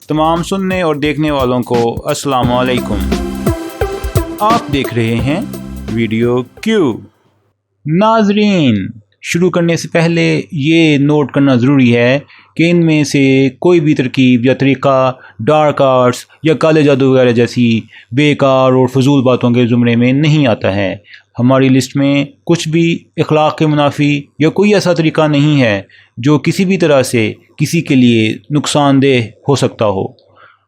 तमाम सुनने और देखने वालों को अस्सलाम वालेकुम। आप देख रहे हैं वीडियो क्यू। नाजरीन, शुरू करने से पहले ये नोट करना ज़रूरी है कि इनमें से कोई भी तरकीब या तरीक़ा डार्क आर्ट्स या काले जादू वगैरह जैसी बेकार और फजूल बातों के ज़ुमरे में नहीं आता है। हमारी लिस्ट में कुछ भी इखलाक के मुनाफी या कोई ऐसा तरीक़ा नहीं है जो किसी भी तरह से किसी के लिए नुकसानदेह हो सकता हो,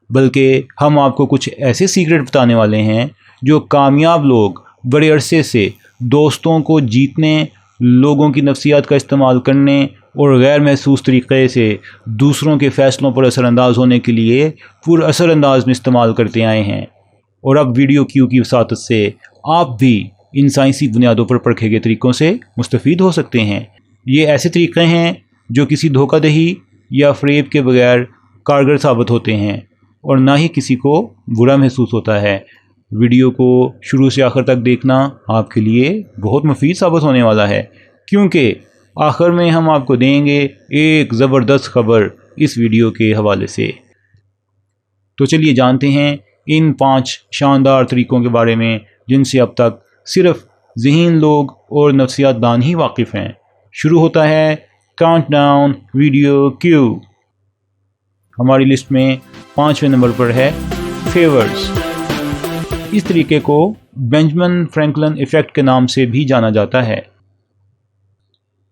बल्कि हम आपको कुछ ऐसे सीक्रेट बताने वाले हैं जो कामयाब लोग बड़े अरसे से दोस्तों को जीतने, लोगों की नफ्सियात का इस्तेमाल करने और गैर महसूस तरीक़े से दूसरों के फ़ैसलों पर असरअंदाज होने के लिए पुरअसर अंदाज में इस्तेमाल करते आए हैं। और अब वीडियो क्यू की वसातत से आप भी इन साइंसी बुनियादों पर परखे गए तरीक़ों से मुस्तफ़ीद हो सकते हैं। ये ऐसे तरीक़े हैं जो किसी धोखाधड़ी या फ़रेब के बगैर कारगर साबित होते हैं और ना ही किसी को बुरा महसूस होता है। वीडियो को शुरू से आखिर तक देखना आपके लिए बहुत मुफीद साबित होने वाला है, क्योंकि आखिर में हम आपको देंगे एक ज़बरदस्त खबर इस वीडियो के हवाले से। तो चलिए जानते हैं इन 5 शानदार तरीक़ों के बारे में जिनसे अब तक सिर्फ ज़हीन लोग और नफ्सियात दान ही वाकिफ़ हैं। शुरू होता है काउंटडाउन वीडियो क्यू। हमारी लिस्ट में 5वें नंबर पर है फेवर्स। इस तरीके को बेंजामिन फ्रैंकलिन इफ़ेक्ट के नाम से भी जाना जाता है।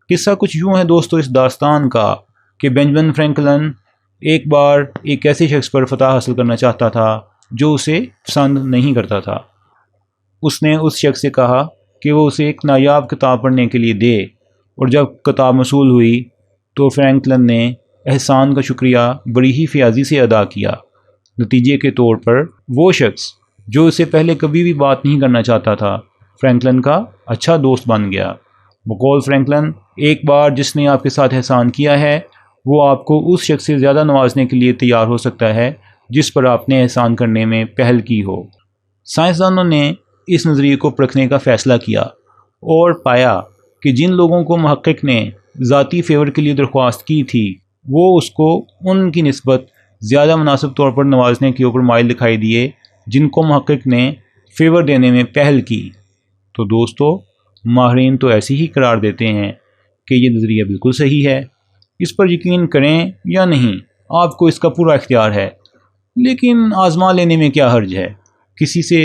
किस्सा कुछ यूँ है दोस्तों इस दास्तान का कि बेंजामिन फ्रैंकलिन एक बार एक ऐसे शख्स पर फतह हासिल करना चाहता था जो उसे पसंद नहीं करता था। उसने उस शख्स से कहा कि वो उसे एक नायाब किताब पढ़ने के लिए दे, और जब किताब मसूल हुई तो फ्रैंकलिन ने एहसान का शुक्रिया बड़ी ही फ़याज़ी से अदा किया। नतीजे के तौर पर वो शख्स जो उससे पहले कभी भी बात नहीं करना चाहता था, फ्रैंकलिन का अच्छा दोस्त बन गया। बकौल फ्रैंकलिन, एक बार जिसने आपके साथ एहसान किया है वो आपको उस शख्स से ज़्यादा नवाजने के लिए तैयार हो सकता है जिस पर आपने एहसान करने में पहल की हो। साइंसदानों ने इस नज़रिए को परखने का फ़ैसला किया और पाया कि जिन लोगों को मुहक्किक ने ज़ाती फ़ेवर के लिए दरख्वास्त की थी वो उसको उनकी निस्बत ज़्यादा मुनासिब तौर पर नवाजने के ऊपर माइल दिखाई दिए जिनको मुहक्किक ने फ़ेवर देने में पहल की। तो दोस्तों, माहिरीन तो ऐसे ही करार देते हैं कि ये नज़रिया बिल्कुल सही है, इस पर यकीन करें या नहीं आपको इसका पूरा इख्तियार है, लेकिन आज़मा लेने में क्या हर्ज है। किसी से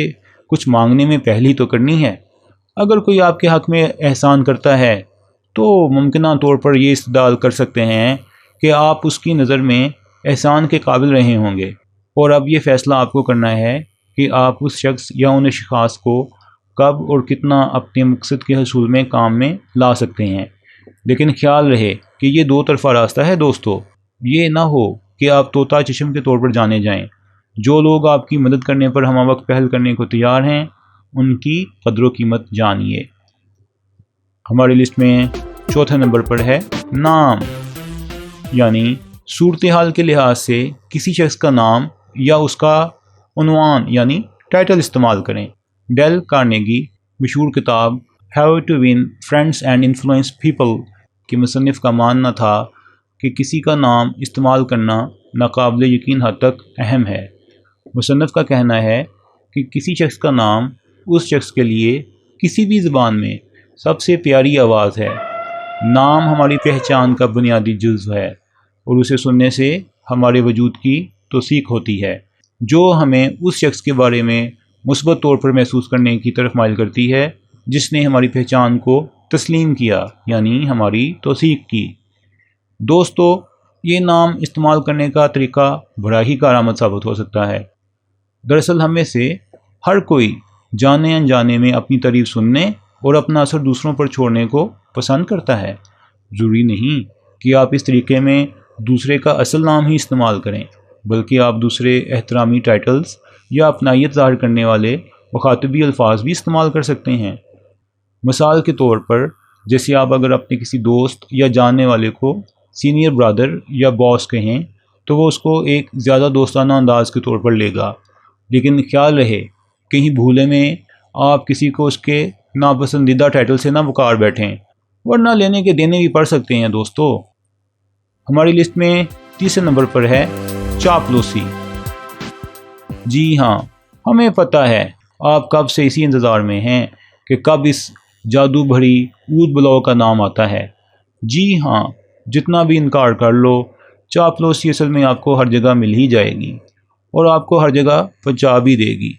कुछ मांगने में पहल तो करनी है। अगर कोई आपके हक़ में एहसान करता है तो मुमकिन तौर पर ये इस्तदलाल कर सकते हैं कि आप उसकी नज़र में एहसान के काबिल रहे होंगे, और अब ये फ़ैसला आपको करना है कि आप उस शख्स या उन अशख़ास को कब और कितना अपने मकसद के हसूल में काम में ला सकते हैं। लेकिन ख्याल रहे कि ये दो तरफ़ा रास्ता है दोस्तों। ये ना हो कि आप तोता चश्म के तौर पर जाने जाएं। जो लोग आपकी मदद करने पर हम वक्त पहल करने को तैयार हैं, उनकी कदर कीमत जानिए। हमारी लिस्ट में 4थे नंबर पर है नाम, यानी सूरत हाल के लिहाज से किसी शख्स का नाम या उसका उन्वान यानी टाइटल इस्तेमाल करें। डेल कार्नेगी मशहूर किताब how to win friends and influence people के मुसन्निफ़ का मानना था कि किसी का नाम इस्तेमाल करना नाकाबिल यकीन हद तक अहम है। मुसन्निफ़ का कहना है कि किसी शख्स का नाम उस शख्स के लिए किसी भी ज़बान में सबसे प्यारी आवाज़ है। नाम हमारी पहचान का बुनियादी जुज़्व है और उसे सुनने से हमारे वजूद की तौसीक होती है, जो हमें उस शख्स के बारे में मुस्बत तौर पर महसूस करने की तरफ माइल करती है जिसने हमारी पहचान को तस्लीम किया, यानी हमारी तौसीक की। दोस्तों, ये नाम इस्तेमाल करने का तरीका बड़ा ही कारआमद साबित हो सकता है। दरअसल हम में से हर कोई जाने अनजाने में अपनी तारीफ सुनने और अपना असर दूसरों पर छोड़ने को पसंद करता है। ज़रूरी नहीं कि आप इस तरीके में दूसरे का असल नाम ही इस्तेमाल करें, बल्कि आप दूसरे एहतरामी टाइटल्स या अपनायत ज़ाहिर करने वाले मुखातबी अल्फाज भी इस्तेमाल कर सकते हैं। मिसाल के तौर पर, जैसे आप अगर अपने किसी दोस्त या जानने वाले को सीनियर ब्रदर या बॉस कहें तो वो उसको एक ज़्यादा दोस्ताना अंदाज के तौर पर लेगा। लेकिन ख्याल रहे कहीं भूले में आप किसी को उसके नापसंदीदा टाइटल से ना पुकार बैठें, वरना लेने के देने भी पड़ सकते हैं। दोस्तों, हमारी लिस्ट में तीसरे नंबर पर है चापलूसी। जी हाँ, हमें पता है आप कब से इसी इंतज़ार में हैं कि कब इस जादू भरी ऊद बुलाओ का नाम आता है। जी हाँ, जितना भी इनकार कर लो, चापलूसी असल में आपको हर जगह मिल ही जाएगी और आपको हर जगह पहुंचा भी देगी।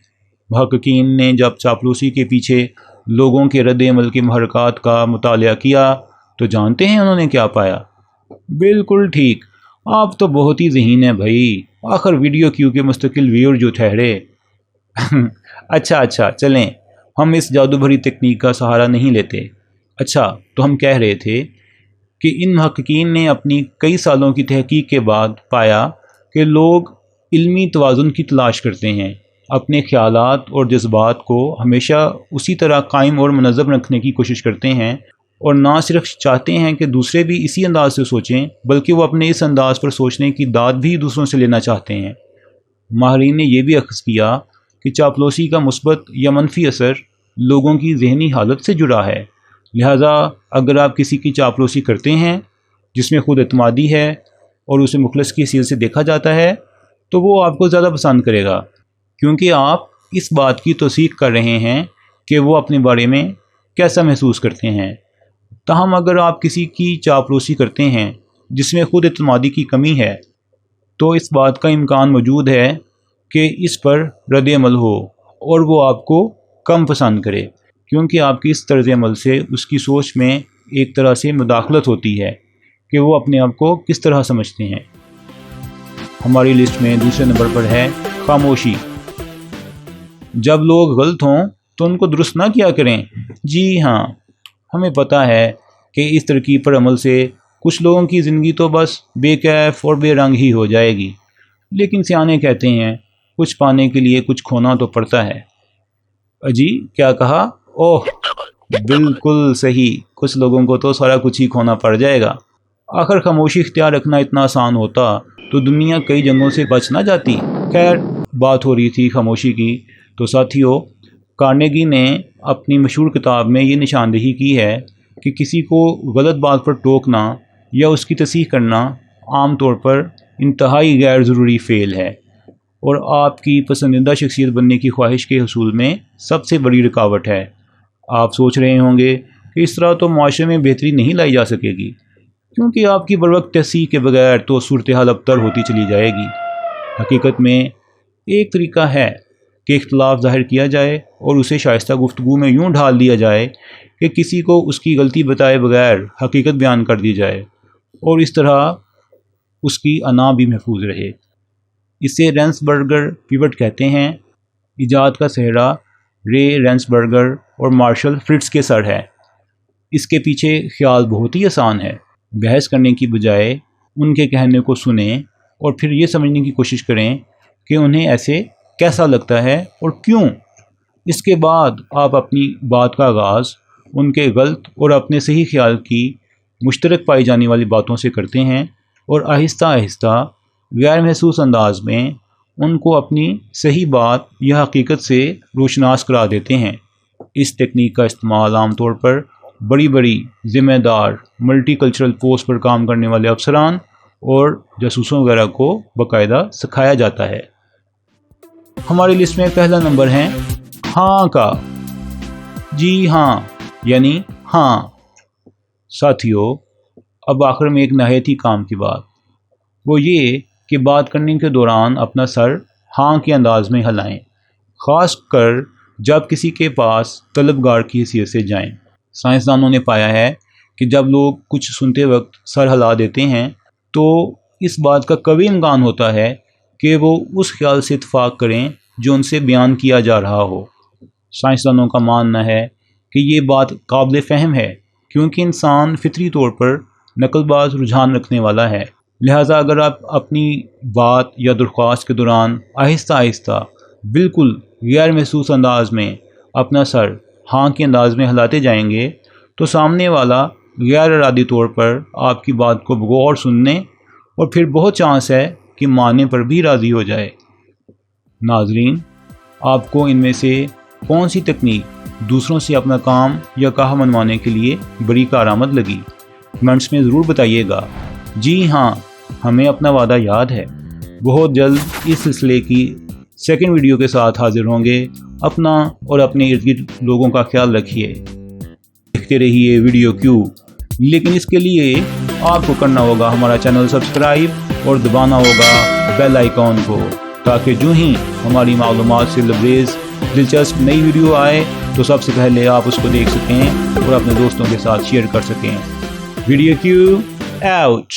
मुहक्किकीन ने जब चापलूसी के पीछे लोगों के रद्द-ए-अमल के महरक़ात का मुतालिया किया तो जानते हैं उन्होंने क्या पाया? बिल्कुल ठीक, आप तो बहुत ही ज़हीन हैं भाई, आखिर वीडियो क्यू के मुस्तकिल व्यूअर जो ठहरे। अच्छा चलें, हम इस जादू भरी तकनीक का सहारा नहीं लेते। अच्छा, तो हम कह रहे थे कि इन मुहक्किकीन ने अपनी कई सालों की तहकीक के बाद पाया कि लोग इल्मी तवाज़ुन की तलाश करते हैं, अपने ख़यालात और जज्बात को हमेशा उसी तरह कायम और मुनज़्ज़म रखने की कोशिश करते हैं, और ना सिर्फ चाहते हैं कि दूसरे भी इसी अंदाज से सोचें, बल्कि वो अपने इस अंदाज पर सोचने की दाद भी दूसरों से लेना चाहते हैं। माहिरीन ने यह भी अख़ज़ किया कि चापलूसी का मुस्बत या मनफी असर लोगों की ज़हनी हालत से जुड़ा है। लिहाजा अगर आप किसी की चापलूसी करते हैं जिसमें खुद एतमादी है और उसे मुखलिस की हैसियत से देखा जाता है, तो वो आपको ज़्यादा पसंद करेगा, क्योंकि आप इस बात की तौसीक़ कर रहे हैं कि वो अपने बारे में कैसा महसूस करते हैं। ताहम अगर आप किसी की चापलूसी करते हैं जिसमें खुद एतमादी की कमी है, तो इस बात का इम्कान मौजूद है कि इस पर रद्द-ए-अमल हो और वो आपको कम पसंद करे, क्योंकि आपकी इस तर्ज़ अमल से उसकी सोच में एक तरह से मुदाखलत होती है कि वो अपने आप को किस तरह समझते हैं। हमारी लिस्ट में दूसरे नंबर पर है खामोशी। जब लोग गलत हों तो उनको दुरुस्त ना किया करें। जी हाँ, हमें पता है कि इस तरकीब पर अमल से कुछ लोगों की ज़िंदगी तो बस बेकैफ और बेरंग ही हो जाएगी, लेकिन सियाने कहते हैं कुछ पाने के लिए कुछ खोना तो पड़ता है। अजी क्या कहा? ओह बिल्कुल सही, कुछ लोगों को तो सारा कुछ ही खोना पड़ जाएगा। आखिर खामोशी इख्तियार रखना इतना आसान होता तो दुनिया कई जंगों से बच ना जाती। खैर, बात हो रही थी खामोशी की, तो साथियों, कार्नेगी ने अपनी मशहूर किताब में ये निशानदेही की है कि किसी को गलत बात पर टोकना या उसकी तस्दीक़ करना आम तौर पर इंतहाई गैर ज़रूरी फ़ेल है और आपकी पसंदीदा शख्सियत बनने की ख्वाहिश के हसूल में सबसे बड़ी रुकावट है। आप सोच रहे होंगे कि इस तरह तो माशरे में बेहतरी नहीं लाई जा सकेगी, क्योंकि आपकी बरवक्त तहसीक के बगैर तो सूरत हाल अबतर होती चली जाएगी। हकीकत में एक तरीका है कि इख्तलाफ ज़ाहिर किया जाए और उसे शाइस्ता गुफ्तगू में यूँ ढाल दिया जाए कि किसी को उसकी गलती बताए बगैर हकीकत बयान कर दी जाए और इस तरह उसकी अना भी महफूज रहे। इसे रेंसबर्गर पिवट कहते हैं। इजाद का सेहरा रे रेंसबर्गर और मार्शल फ्रिट्ज़ के सर है। इसके पीछे ख्याल बहुत ही आसान है। बहस करने की बजाय उनके कहने को सुनें और फिर ये समझने की कोशिश करें कि उन्हें ऐसे कैसा लगता है और क्यों। इसके बाद आप अपनी बात का आगाज़ उनके गलत और अपने सही ख्याल की मुश्तरक पाई जाने वाली बातों से करते हैं और आहिस्ता आहिस्ता गैर महसूस अंदाज में उनको अपनी सही बात या हकीकत से रोशनास करा देते हैं। इस टेक्निक का इस्तेमाल आम तौर पर बड़ी बड़ी ज़िम्मेदार मल्टी कल्चरल पोस्ट पर काम करने वाले अफसरान और जासूसों वगैरह को बाकायदा सिखाया जाता है। हमारी लिस्ट में पहला नंबर है हाँ का। जी हाँ यानी हाँ। साथियों, अब आखिर में एक नहायत ही काम की बात, वो ये कि बात करने के दौरान अपना सर हाँ के अंदाज में हिलाएं, ख़ास कर जब किसी के पास तलबगार की हैसियत से जाएं। साइंसदानों ने पाया है कि जब लोग कुछ सुनते वक्त सर हिला देते हैं तो इस बात का कभी इम्कान होता है कि वो उस ख्याल से इत्फाक करें जो उनसे बयान किया जा रहा हो। साइंसदानों का मानना है कि ये बात काबिल फ़हम है, क्योंकि इंसान फितरी तौर पर नकलबाज रुझान रखने वाला है। लिहाजा अगर आप अपनी बात या दरख्वास्त के दौरान आहिस्ता आहिस्ता बिल्कुल गैर महसूस अंदाज में अपना सर हाँ के अंदाज में हिलाते जाएंगे तो सामने वाला गैर इरादी तौर पर आपकी बात को गौर सुनने और फिर बहुत चांस है कि मानने पर भी राज़ी हो जाए। नाजरीन, आपको इनमें से कौन सी तकनीक दूसरों से अपना काम या कहा मनवाने के लिए बड़ी कारआमद लगी? कमेंट्स में ज़रूर बताइएगा। जी हाँ, हमें अपना वादा याद है। بہت جلد اس سلسلے کی سیکنڈ ویڈیو کے ساتھ حاضر ہوں گے۔ اپنا اور اپنے ارد گرد لوگوں کا خیال رکھیے، دیکھتے رہیے ویڈیو کیو۔ لیکن اس کے لیے آپ کو کرنا ہوگا ہمارا چینل سبسکرائب اور دبانا ہوگا بیل آئیکن کو، تاکہ جو ہی ہماری معلومات سے لبریز دلچسپ نئی ویڈیو آئے تو سب سے پہلے آپ اس کو دیکھ سکیں اور اپنے دوستوں کے ساتھ شیئر کر سکیں۔ ویڈیو کیو آؤٹ۔